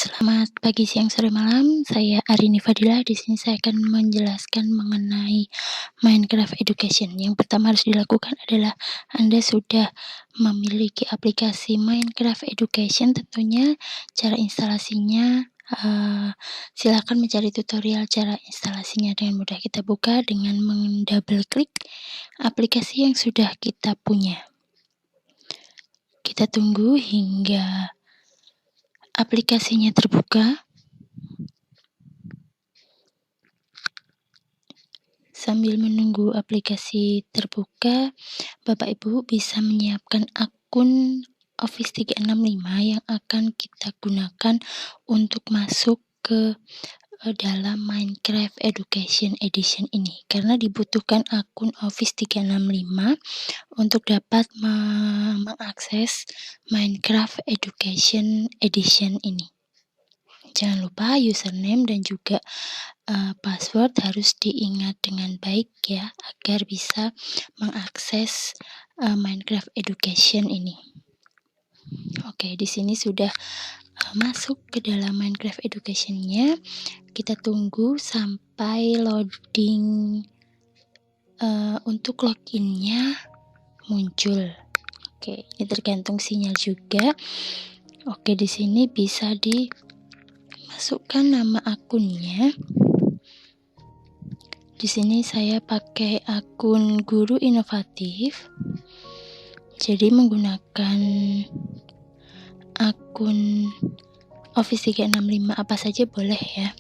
Selamat pagi, siang, sore, malam. Saya Arini Fadilah. Di sini saya akan menjelaskan mengenai Minecraft Education. Yang pertama harus dilakukan adalah Anda sudah memiliki aplikasi Minecraft Education. Tentunya cara instalasinya silakan mencari tutorial cara instalasinya dengan mudah. Kita buka dengan mendouble klik aplikasi yang sudah kita punya. Kita tunggu hingga aplikasinya terbuka. Sambil menunggu aplikasi terbuka, Bapak Ibu bisa menyiapkan akun Office 365 yang akan kita gunakan untuk masuk ke dalam Minecraft Education Edition ini. Karena dibutuhkan akun Office 365 untuk dapat mengakses Minecraft Education Edition ini. Jangan lupa username dan juga password harus diingat dengan baik ya, agar bisa mengakses Minecraft Education ini. Oke, di sini sudah masuk ke dalam Minecraft Education-nya. Kita tunggu sampai loading untuk login-nya muncul. Oke, ini tergantung sinyal juga. Oke, di sini bisa dimasukkan nama akunnya. Di sini saya pakai akun Guru Inovatif. Jadi menggunakan akun Office 365 apa saja boleh ya.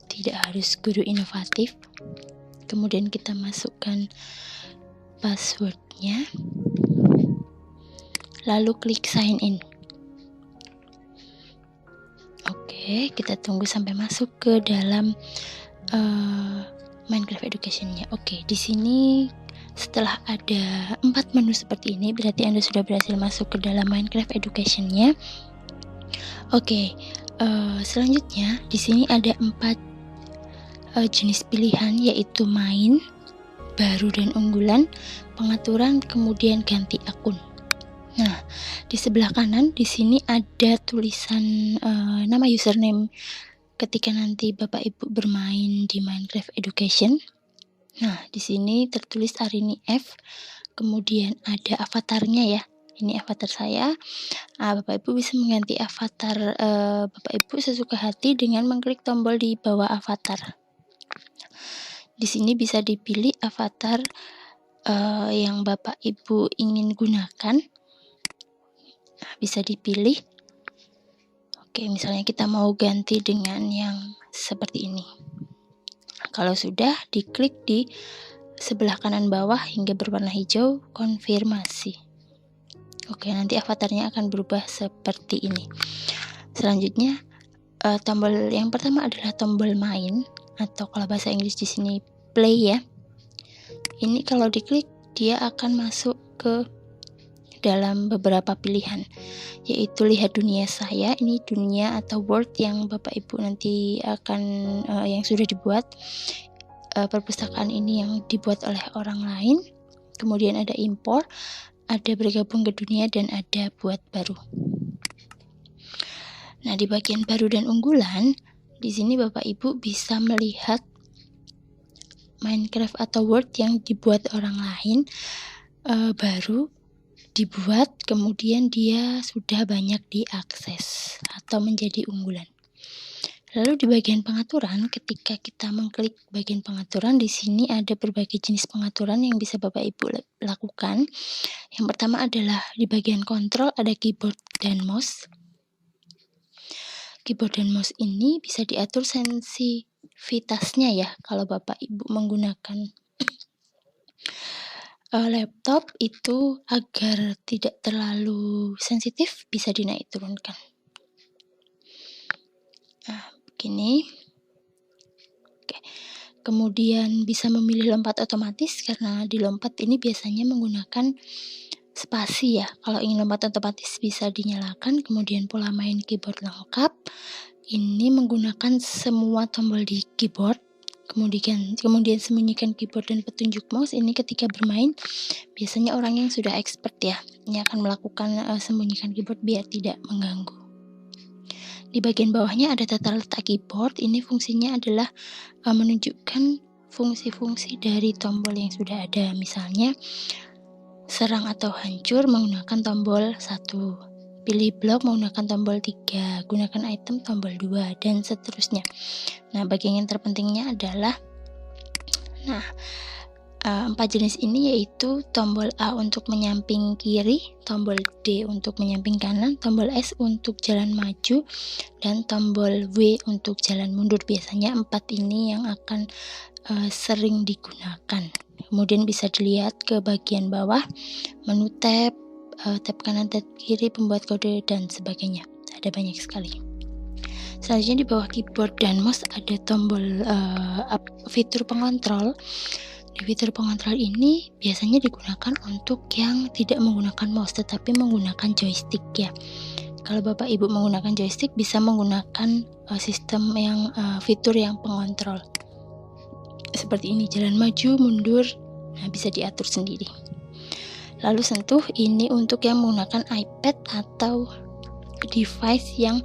Tidak harus Guru Inovatif. Kemudian kita masukkan passwordnya. Lalu klik sign in. Oke, kita tunggu sampai masuk ke dalam Minecraft Education-nya. Oke, di sini setelah ada 4 menu seperti ini, berarti Anda sudah berhasil masuk ke dalam Minecraft Education-nya. Oke, selanjutnya di sini ada 4 jenis pilihan, yaitu main, baru dan unggulan, pengaturan, kemudian ganti akun. Nah, di sebelah kanan di sini ada tulisan nama username ketika nanti Bapak Ibu bermain di Minecraft Education. Nah, di sini tertulis Arini F. Kemudian ada avatarnya ya. Ini avatar saya. Bapak Ibu bisa mengganti avatar Bapak Ibu sesuka hati dengan mengklik tombol di bawah avatar. Di sini bisa dipilih avatar yang Bapak Ibu ingin gunakan. Nah, bisa dipilih. Oke, misalnya kita mau ganti dengan yang seperti ini. Kalau sudah, diklik di sebelah kanan bawah hingga berwarna hijau, konfirmasi. Oke, nanti avatarnya akan berubah seperti ini. Selanjutnya, tombol yang pertama adalah tombol main, atau kalau bahasa Inggris di sini play ya. Ini kalau diklik, dia akan masuk ke dalam beberapa pilihan, yaitu lihat dunia saya. Ini dunia atau world yang Bapak Ibu nanti akan yang sudah dibuat. Perpustakaan ini yang dibuat oleh orang lain. Kemudian ada import, ada bergabung ke dunia, dan ada buat baru. Nah, di bagian baru dan unggulan, di sini Bapak Ibu bisa melihat Minecraft atau world yang dibuat orang lain, baru dibuat, kemudian dia sudah banyak diakses atau menjadi unggulan. Lalu di bagian pengaturan, ketika kita mengklik bagian pengaturan, di sini ada berbagai jenis pengaturan yang bisa Bapak Ibu lakukan. Yang pertama adalah di bagian kontrol ada keyboard dan mouse. Keyboard dan mouse ini bisa diatur sensitivitasnya ya, kalau Bapak Ibu menggunakan laptop itu agar tidak terlalu sensitif bisa dinaik turunkan. Nah, begini. Oke. Kemudian bisa memilih lompat otomatis, karena di lompat ini biasanya menggunakan spasi ya. Kalau ingin lompat otomatis bisa dinyalakan. Kemudian pola main keyboard lengkap. Ini menggunakan semua tombol di keyboard. Kemudian sembunyikan keyboard dan petunjuk mouse. Ini ketika bermain biasanya orang yang sudah expert ya, ini akan melakukan sembunyikan keyboard biar tidak mengganggu. Di bagian bawahnya ada tata letak keyboard. Ini fungsinya adalah menunjukkan fungsi-fungsi dari tombol yang sudah ada. Misalnya serang atau hancur menggunakan tombol 1, pilih blok menggunakan tombol 3, gunakan item tombol 2, dan seterusnya. Nah, bagian yang terpentingnya adalah 4 jenis ini, yaitu tombol A untuk menyamping kiri, tombol D untuk menyamping kanan, tombol S untuk jalan maju, dan tombol W untuk jalan mundur. Biasanya 4 ini yang akan sering digunakan. Kemudian bisa dilihat ke bagian bawah, menu tab, tab kanan, tab kiri, pembuat kode, dan sebagainya. Ada banyak sekali. Selanjutnya di bawah keyboard dan mouse ada tombol fitur pengontrol. Di fitur pengontrol ini biasanya digunakan untuk yang tidak menggunakan mouse tetapi menggunakan joystick ya. Kalau Bapak Ibu menggunakan joystick bisa menggunakan sistem yang fitur yang pengontrol. Seperti ini, jalan maju, mundur, nah bisa diatur sendiri. Lalu sentuh, ini untuk yang menggunakan iPad atau device yang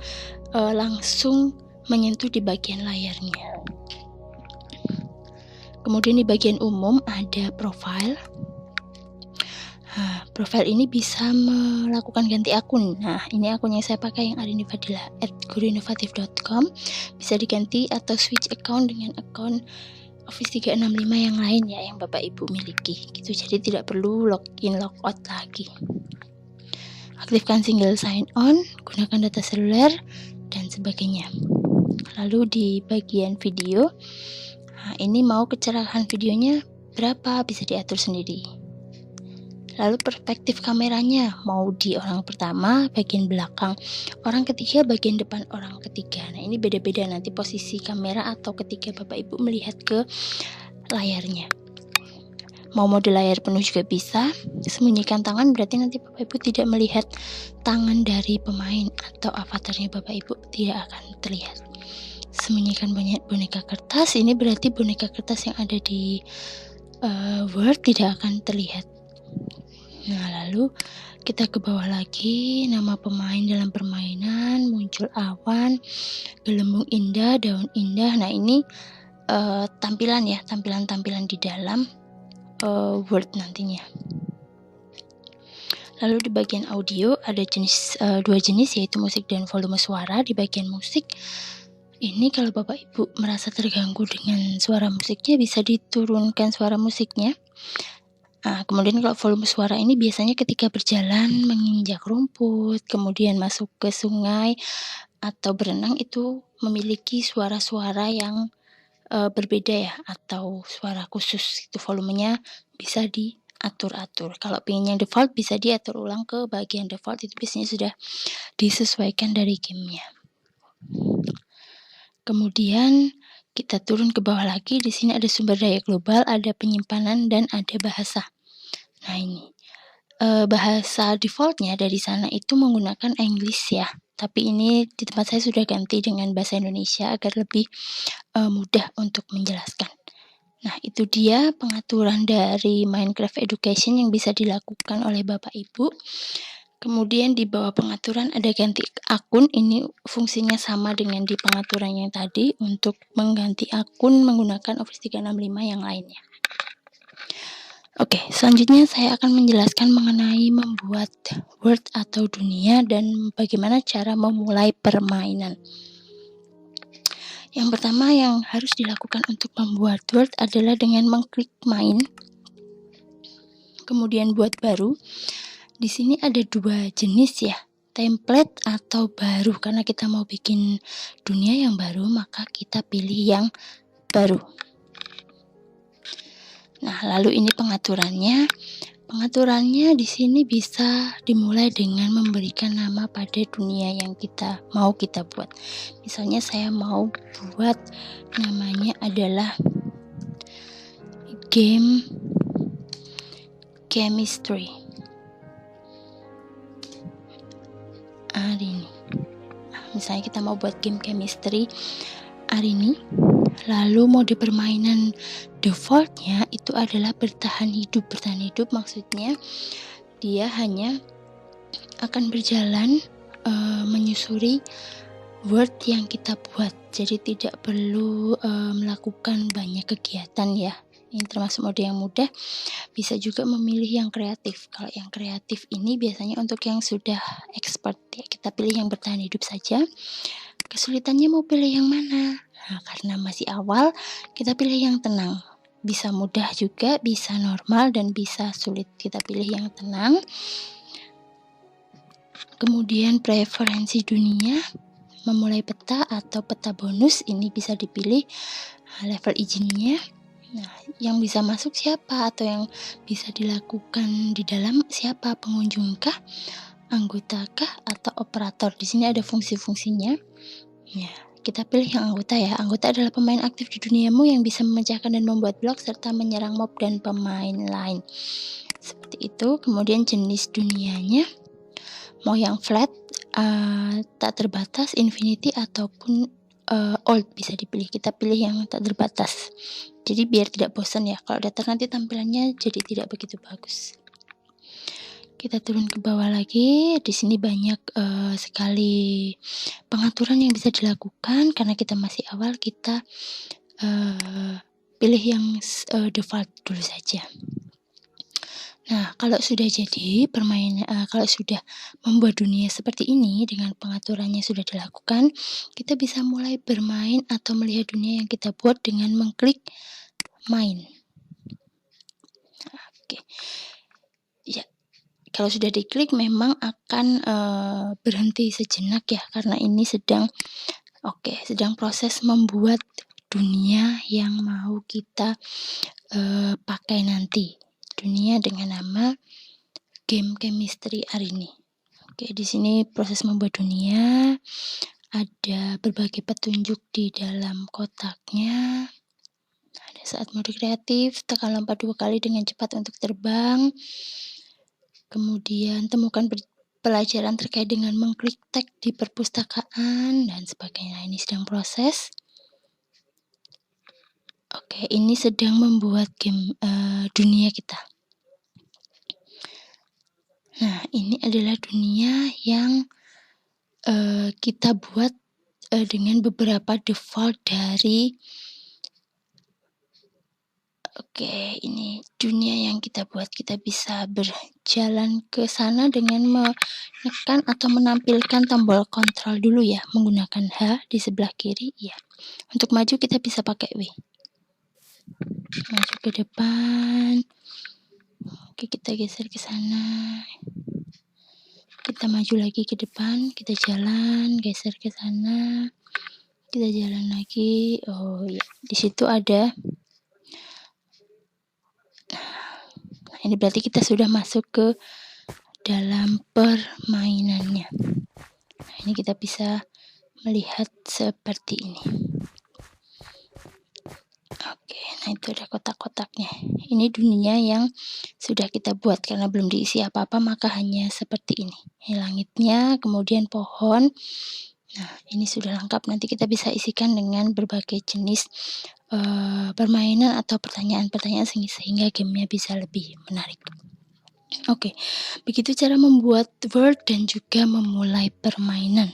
langsung menyentuh di bagian layarnya. Kemudian di bagian umum ada profile. Profile ini bisa melakukan ganti akun. Nah, ini akun yang saya pakai yang Arini Fadila @guruinovatif.com. Bisa diganti atau switch account dengan akun Office 365 yang lain ya, yang Bapak Ibu miliki. Gitu, jadi tidak perlu login logout lagi. Aktifkan single sign on, gunakan data seluler, dan sebagainya. Lalu di bagian video, ini mau kecerahan videonya berapa, bisa diatur sendiri. Lalu perspektif kameranya, mau di orang pertama bagian belakang, orang ketiga bagian depan orang ketiga. Nah, ini beda-beda nanti posisi kamera atau ketika Bapak Ibu melihat ke layarnya. Mau mode layar penuh juga bisa. Sembunyikan tangan berarti nanti Bapak Ibu tidak melihat tangan dari pemain atau avatarnya Bapak Ibu tidak akan terlihat. Sembunyikan boneka kertas, ini berarti boneka kertas yang ada di Word tidak akan terlihat. Nah, lalu kita ke bawah lagi, nama pemain dalam permainan, muncul awan, gelembung indah, daun indah. Nah, ini tampilan ya, tampilan di dalam Word nantinya. Lalu di bagian audio ada dua jenis, yaitu musik dan volume suara. Di bagian musik ini kalau Bapak Ibu merasa terganggu dengan suara musiknya, bisa diturunkan suara musiknya. Kemudian kalau volume suara ini biasanya ketika berjalan menginjak rumput, kemudian masuk ke sungai atau berenang, itu memiliki suara-suara yang berbeda ya, atau suara khusus. Itu volumenya bisa diatur-atur. Kalau pengen yang default bisa diatur ulang ke bagian default, itu biasanya sudah disesuaikan dari gamenya. Kemudian kita turun ke bawah lagi, di sini ada sumber daya global, ada penyimpanan, dan ada bahasa. Nah, ini bahasa defaultnya dari sana itu menggunakan English ya, tapi ini di tempat saya sudah ganti dengan bahasa Indonesia agar lebih mudah untuk menjelaskan. Nah, itu dia pengaturan dari Minecraft Education yang bisa dilakukan oleh Bapak Ibu. Kemudian di bawah pengaturan ada ganti akun, ini fungsinya sama dengan di pengaturan yang tadi untuk mengganti akun menggunakan Office 365 yang lainnya. Oke, selanjutnya saya akan menjelaskan mengenai membuat Word atau dunia dan bagaimana cara memulai permainan. Yang pertama yang harus dilakukan untuk membuat Word adalah dengan mengklik main, kemudian buat baru. Di sini ada dua jenis ya, template atau baru. Karena kita mau bikin dunia yang baru, maka kita pilih yang baru. Nah, lalu ini pengaturannya. Pengaturannya di sini bisa dimulai dengan memberikan nama pada dunia yang kita buat. Misalnya saya mau buat namanya adalah game chemistry. Arini. Misalnya kita mau buat game chemistry Arini. Lalu mode permainan defaultnya itu adalah bertahan hidup. Bertahan hidup maksudnya dia hanya akan berjalan menyusuri Word yang kita buat. Jadi tidak perlu melakukan banyak kegiatan ya. Ini termasuk mode yang mudah. Bisa juga memilih yang kreatif. Kalau yang kreatif ini biasanya untuk yang sudah expert ya. Kita pilih yang bertahan hidup saja. Kesulitannya mau pilih yang mana? Nah, karena masih awal, kita pilih yang tenang. Bisa mudah juga, bisa normal, dan bisa sulit. Kita pilih yang tenang. Kemudian preferensi dunia, memulai peta atau peta bonus, ini bisa dipilih level izinnya. Nah, yang bisa masuk siapa atau yang bisa dilakukan di dalam siapa, pengunjungkah, anggotakah, atau operator. Di sini ada fungsi-fungsinya. Ya, kita pilih yang anggota ya. Anggota adalah pemain aktif di duniamu yang bisa memecahkan dan membuat blok serta menyerang mob dan pemain lain. Seperti itu. Kemudian jenis dunianya, mau yang flat, tak terbatas, infinity, ataupun old bisa dipilih. Kita pilih yang tak terbatas. Jadi biar tidak bosan ya. Kalau datar nanti tampilannya jadi tidak begitu bagus. Kita turun ke bawah lagi. Di sini banyak sekali pengaturan yang bisa dilakukan. Karena kita masih awal, kita pilih yang default dulu saja. Nah, kalau sudah jadi permainan, kalau sudah membuat dunia seperti ini dengan pengaturannya sudah dilakukan, kita bisa mulai bermain atau melihat dunia yang kita buat dengan mengklik main. Oke. Ya, kalau sudah diklik memang akan berhenti sejenak ya, karena ini sedang proses membuat dunia yang mau kita pakai nanti. Dunia dengan nama game chemistry Arini. Oke, di sini proses membuat dunia, ada berbagai petunjuk di dalam kotaknya. Ada saat mode kreatif, tekan lompat 2 kali dengan cepat untuk terbang. Kemudian temukan pelajaran terkait dengan mengklik tag di perpustakaan dan sebagainya. Ini sedang proses. Oke, ini sedang membuat game dunia kita. Nah, ini adalah dunia yang kita buat dengan beberapa default dari ini dunia yang kita buat. Kita bisa berjalan ke sana dengan menekan atau menampilkan tombol kontrol dulu ya, menggunakan H di sebelah kiri ya. Untuk maju kita bisa pakai W. Maju ke depan. Oke, kita geser ke sana. Kita maju lagi ke depan, kita jalan, geser ke sana. Kita jalan lagi. Oh ya, di situ ada. Nah, ini berarti kita sudah masuk ke dalam permainannya. Nah, ini kita bisa melihat seperti ini. Oke, nah itu ada kotak-kotaknya. Ini dunia yang sudah kita buat karena belum diisi apa-apa, maka hanya seperti ini. Ini langitnya, kemudian pohon. Nah, ini sudah lengkap. Nanti kita bisa isikan dengan berbagai jenis permainan atau pertanyaan-pertanyaan sehingga gamenya bisa lebih menarik. Oke, begitu cara membuat word dan juga memulai permainan.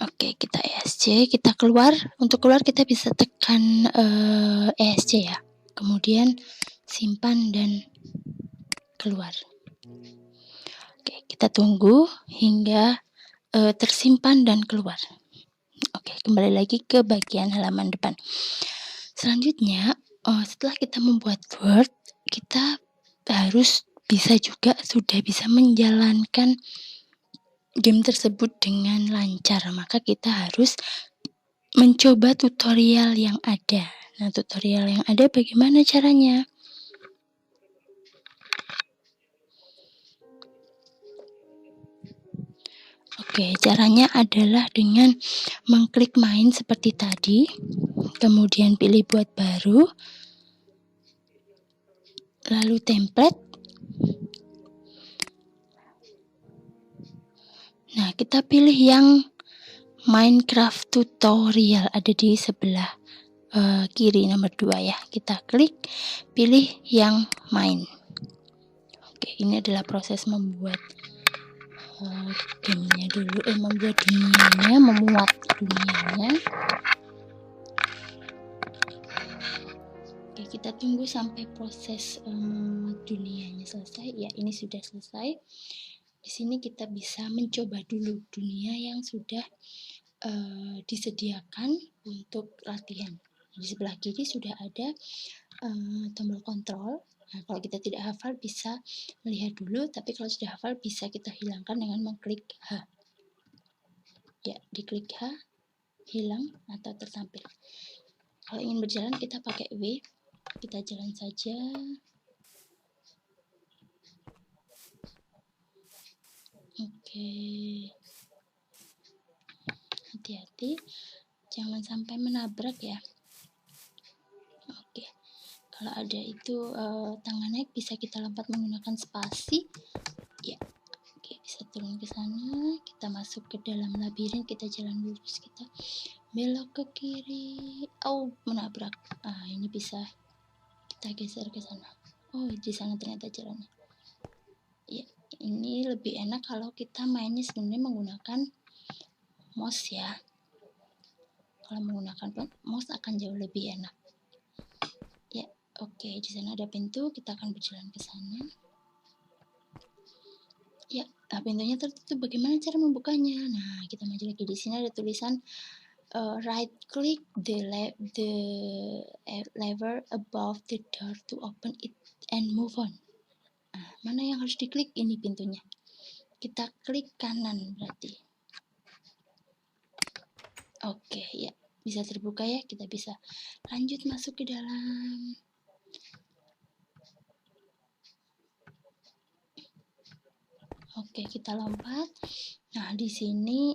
Oke, kita ESC, kita keluar. Untuk keluar kita bisa tekan ESC ya. Kemudian simpan dan keluar. Oke, kita tunggu hingga tersimpan dan keluar. Oke, kembali lagi ke bagian halaman depan. Selanjutnya, setelah kita membuat Word, kita harus sudah bisa menjalankan game tersebut dengan lancar. Maka kita harus mencoba tutorial yang ada. Nah, tutorial yang ada bagaimana caranya? Oke, caranya adalah dengan mengklik main seperti tadi, kemudian pilih buat baru, lalu template. Nah, kita pilih yang Minecraft tutorial, ada di sebelah kiri nomor 2 ya. Kita klik, pilih yang main. Oke, ini adalah proses membuat gamenya dulu, membuat dunianya, memuat dunianya. Oke, kita tunggu sampai proses dunianya selesai. Ya, ini sudah selesai. Di sini kita bisa mencoba dulu dunia yang sudah disediakan untuk latihan. Di sebelah kiri sudah ada tombol kontrol. Nah, kalau kita tidak hafal bisa melihat dulu, tapi kalau sudah hafal bisa kita hilangkan dengan mengklik H. Ya, diklik H, hilang atau tertampil. Kalau ingin berjalan kita pakai W, kita jalan saja. Oke. Hati-hati, jangan sampai menabrak ya. Oke. Kalau ada itu tangga naik bisa kita lompat menggunakan spasi. Ya. Oke, bisa turun ke sana, kita masuk ke dalam labirin, kita jalan lurus, kita belok ke kiri. Oh, menabrak. Ini bisa kita geser ke sana. Oh, di sana ternyata jalannya. Ya, ini lebih enak kalau kita mainnya sebenarnya menggunakan mouse ya. Kalau menggunakan mouse akan jauh lebih enak. Ya, oke, di sana ada pintu, kita akan berjalan ke sana. Ya, pintunya tertutup. Bagaimana cara membukanya? Nah, kita maju lagi. Di sini ada tulisan right click the lever above the door to open it and move on. Nah, mana yang harus diklik? Ini pintunya. Kita klik kanan berarti. Oke, ya. Bisa terbuka ya, kita bisa lanjut masuk ke dalam. Oke, kita lompat. Nah, di sini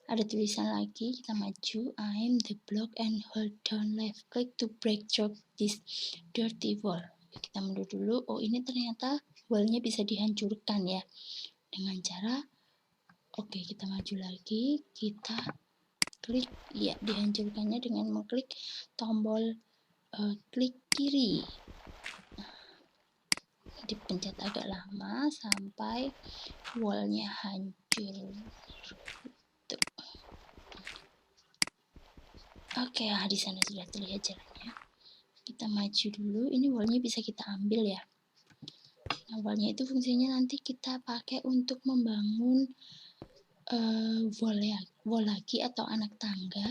ada tulisan lagi, kita maju, aim the block and hold down left click to break through this dirty wall. Kita mundur dulu. Oh, ini ternyata wallnya bisa dihancurkan ya. Dengan cara, oke, kita maju lagi, kita klik, ya, dihancurkannya dengan mengklik tombol klik kiri. Dipencet agak lama sampai wallnya hancur. Oke, di sana sudah terlihat jalannya. Kita maju dulu. Ini wallnya bisa kita ambil ya. Nah, wallnya itu fungsinya nanti kita pakai untuk membangun wall lagi atau anak tangga.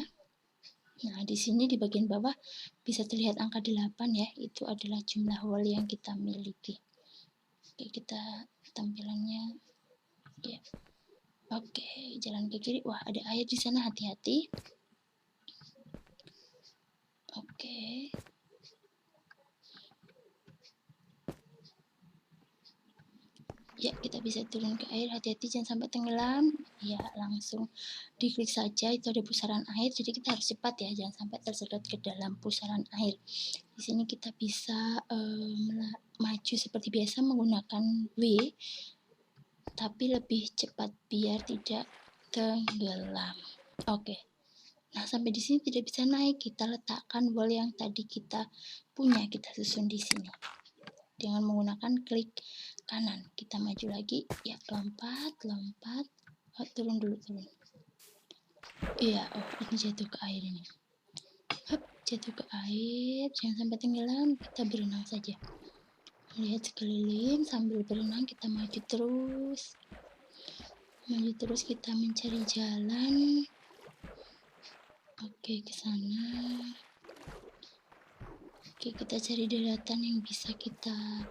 Nah, di sini di bagian bawah bisa terlihat angka 8 ya. Itu adalah jumlah wall yang kita miliki. Oke, kita tampilannya ya. Oke, jalan ke kiri. Wah, ada air di sana, hati-hati. Oke. Ya, kita bisa turun ke air, hati-hati jangan sampai tenggelam. Ya, langsung diklik saja, itu ada pusaran air, jadi kita harus cepat ya, jangan sampai tersedot ke dalam pusaran air. Di sini kita bisa maju seperti biasa menggunakan W, tapi lebih cepat biar tidak tenggelam. Oke. Nah, sampai di sini tidak bisa naik, kita letakkan wall yang tadi kita punya, kita susun di sini. Dengan menggunakan klik kanan, kita maju lagi, ya, lompat, turun dulu, turun. Iya, ini jatuh ke air ini. Jatuh ke air, jangan sampai tenggelam, kita berenang saja. Melihat sekeliling sambil berenang, kita maju terus. Kita mencari jalan. Oke, ke sana. Oke, kita cari daratan yang bisa kita.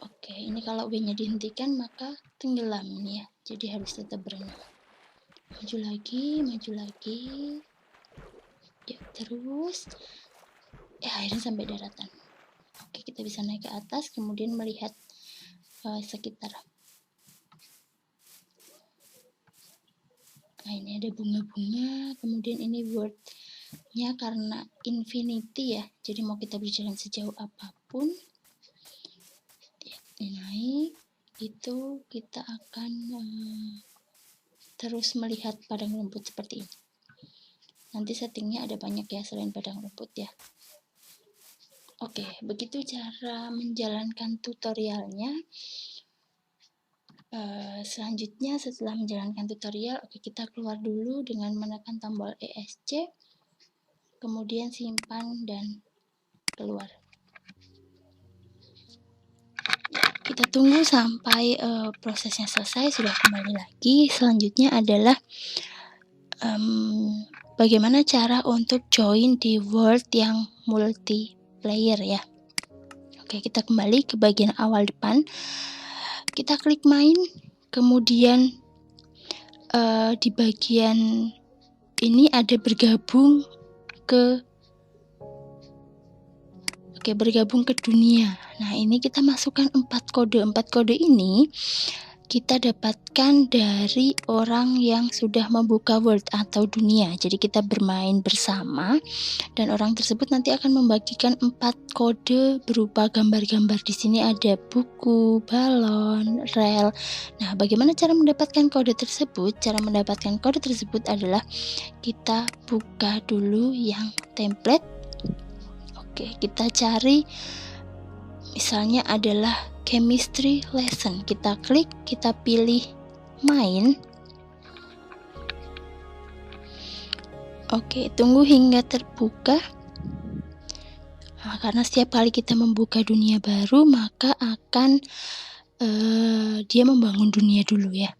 Oke, ini kalau W-nya dihentikan maka tenggelam ini ya. Jadi harus tetap berenang. Maju lagi. Ya, terus. Ya, akhirnya sampai daratan. Oke, kita bisa naik ke atas kemudian melihat sekitar. Nah, ini ada bunga-bunga, kemudian ini word-nya karena infinity ya. Jadi mau kita berjalan sejauh apapun. Naik itu kita akan terus melihat padang rumput seperti ini. Nanti settingnya ada banyak ya selain padang rumput ya. Oke, begitu cara menjalankan tutorialnya. Selanjutnya setelah menjalankan tutorial, kita keluar dulu dengan menekan tombol ESC, kemudian simpan dan keluar. Kita tunggu sampai prosesnya selesai, sudah kembali lagi. Selanjutnya adalah bagaimana cara untuk join di world yang multiplayer ya. Oke, kita kembali ke bagian awal depan. Kita klik main, kemudian di bagian ini ada bergabung ke dunia. Nah, ini kita masukkan 4 kode. 4 kode ini kita dapatkan dari orang yang sudah membuka world atau dunia. Jadi kita bermain bersama dan orang tersebut nanti akan membagikan 4 kode berupa gambar-gambar. Di sini ada buku, balon, rel. Nah, bagaimana cara mendapatkan kode tersebut? Cara mendapatkan kode tersebut adalah kita buka dulu yang template. Oke, kita cari misalnya adalah chemistry lesson. Kita klik, kita pilih main. Oke, tunggu hingga terbuka. Nah, karena setiap kali kita membuka dunia baru, maka akan dia membangun dunia dulu ya.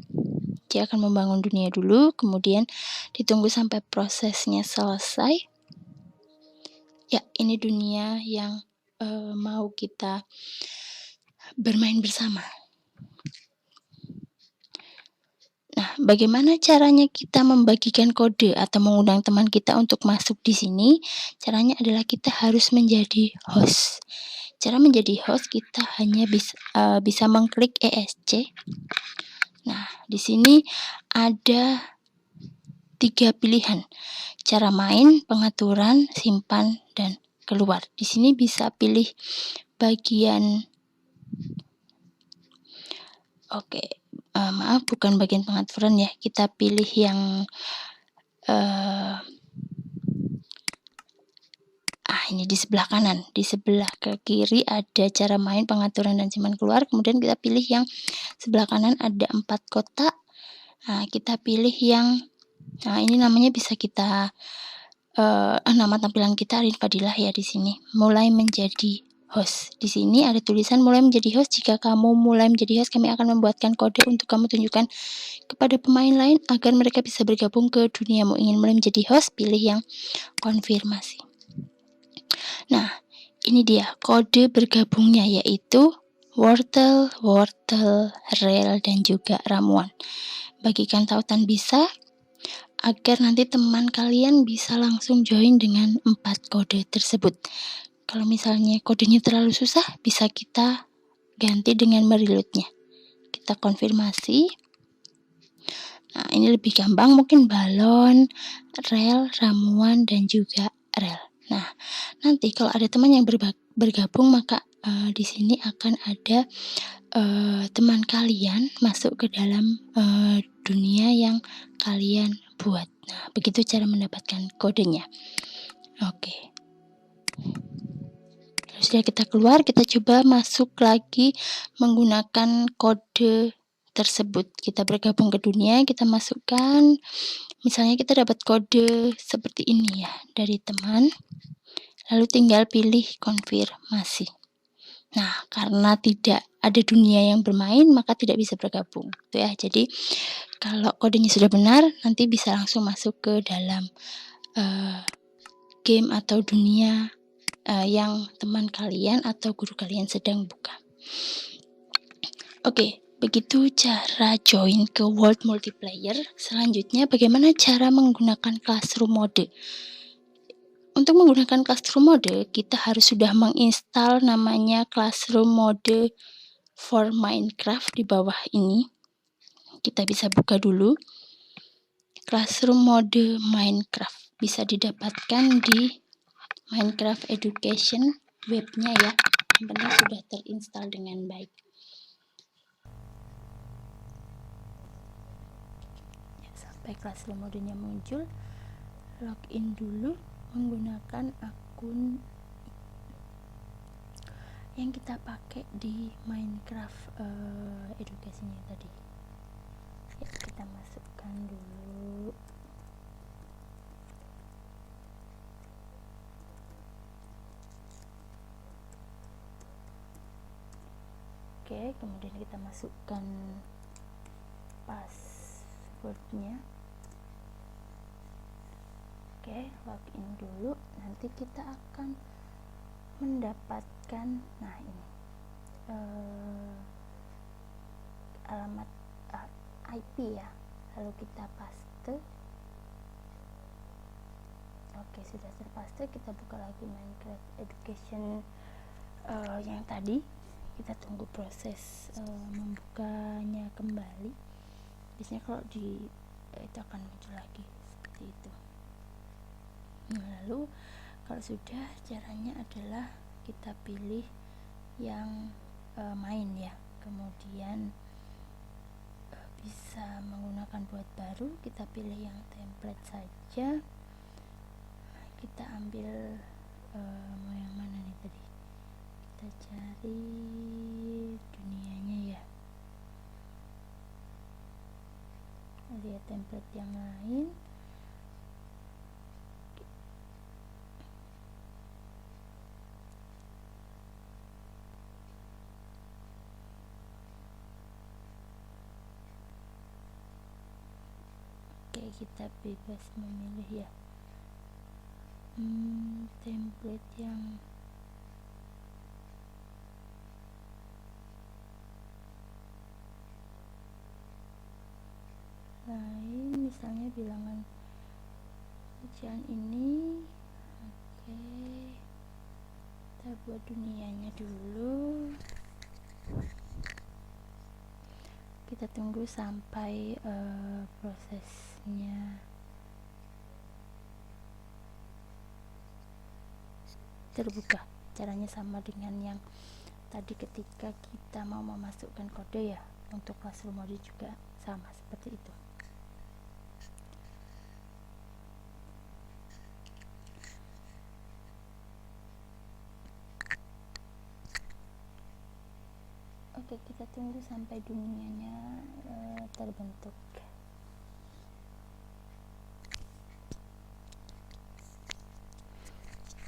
Dia akan membangun dunia dulu, kemudian ditunggu sampai prosesnya selesai. Ya, ini dunia yang mau kita bermain bersama. Nah, bagaimana caranya kita membagikan kode atau mengundang teman kita untuk masuk di sini? Caranya adalah kita harus menjadi host. Cara menjadi host kita hanya bisa mengklik ESC. Nah, di sini ada 3 pilihan. Cara main, pengaturan, simpan, dan keluar. Di sini bisa pilih bagian maaf, bukan bagian pengaturan ya. Kita pilih yang ini di sebelah kanan. Di sebelah ke kiri ada cara main, pengaturan, dan simpan keluar. Kemudian kita pilih yang sebelah kanan ada 4 kotak. Nah, kita pilih yang ini namanya bisa kita nama tampilan kita Arin Fadilah ya di sini. Mulai menjadi host. Di sini ada tulisan mulai menjadi host. Jika kamu mulai menjadi host, kami akan membuatkan kode untuk kamu tunjukkan kepada pemain lain agar mereka bisa bergabung ke duniamu. Ingin mulai menjadi host, pilih yang konfirmasi. Nah, ini dia kode bergabungnya, yaitu wortel, rel, dan juga ramuan. Bagikan tautan bisa, agar nanti teman kalian bisa langsung join dengan 4 kode tersebut. Kalau misalnya kodenya terlalu susah, bisa kita ganti dengan mereloadnya. Kita konfirmasi. Nah, ini lebih gampang, mungkin balon, rel, ramuan, dan juga rel. Nah, nanti kalau ada teman yang bergabung, maka di sini akan ada teman kalian masuk ke dalam dunia yang kalian buat. Nah, begitu cara mendapatkan kodenya. Oke. Sudah kita keluar, kita coba masuk lagi menggunakan kode tersebut. Kita bergabung ke dunia, kita masukkan. Misalnya kita dapat kode seperti ini ya dari teman. Lalu tinggal pilih konfirmasi. Nah, karena tidak ada dunia yang bermain, maka tidak bisa bergabung. Tuh ya. Jadi kalau kodenya sudah benar, nanti bisa langsung masuk ke dalam game atau dunia yang teman kalian atau guru kalian sedang buka. Oke, begitu cara join ke World Multiplayer. Selanjutnya, bagaimana cara menggunakan Classroom Mode? Untuk menggunakan Classroom Mode, kita harus sudah menginstal namanya Classroom Mode for Minecraft di bawah ini. Kita bisa buka dulu. Classroom Mode Minecraft bisa didapatkan di Minecraft Education webnya ya, yang penting sudah terinstall dengan baik. Ya, sampai Classroom modenya muncul, login dulu menggunakan akun yang kita pakai di Minecraft edukasinya tadi. Ya, kita masukkan dulu. Oke, kemudian kita masukkan passwordnya. Oke, login dulu. Nanti kita akan mendapatkan, nah ini alamat IP ya, lalu kita paste. Oke, sudah terpaste. Kita buka lagi Minecraft Education yang tadi. Kita tunggu proses membukanya kembali. Biasanya kalau di itu akan muncul lagi seperti itu. Nah, lalu kalau sudah, caranya adalah kita pilih yang main ya, kemudian bisa menggunakan buat baru. Kita pilih yang template saja. Kita ambil mau yang mana nih tadi, kita cari dunianya ya, lihat template yang lain. Oke, kita bebas memilih ya template yang lain, misalnya bilangan ujian ini. Oke, kita buat dunianya dulu. Kita tunggu sampai prosesnya terbuka. Caranya sama dengan yang tadi ketika kita mau memasukkan kode ya, untuk Classroom mode juga sama seperti itu. Oke, kita tunggu sampai dunianya terbentuk.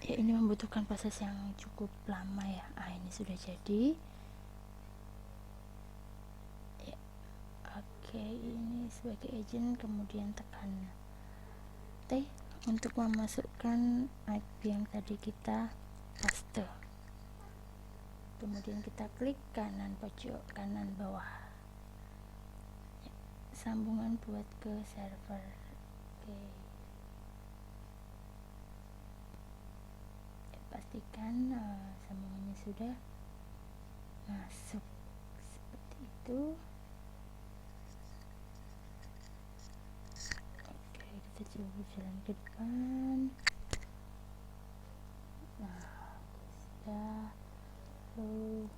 Ya, ini membutuhkan proses yang cukup lama ya. Ini sudah jadi ya. Oke, ini sebagai agent, kemudian tekan T untuk memasukkan IP yang tadi kita paste. Kemudian kita klik kanan pojok kanan bawah ya, sambungan buat ke server. Oke, ya, pastikan sambungannya sudah masuk seperti itu. Oke, kita coba jalan ke depan. Nah, sudah. Lalu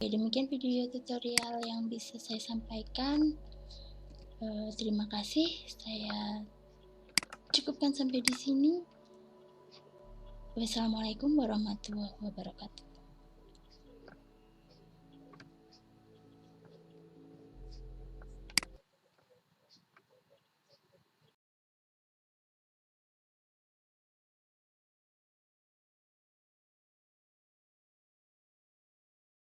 demikian video tutorial yang bisa saya sampaikan. Terima kasih. Saya cukupkan sampai di sini. Wassalamualaikum warahmatullahi wabarakatuh.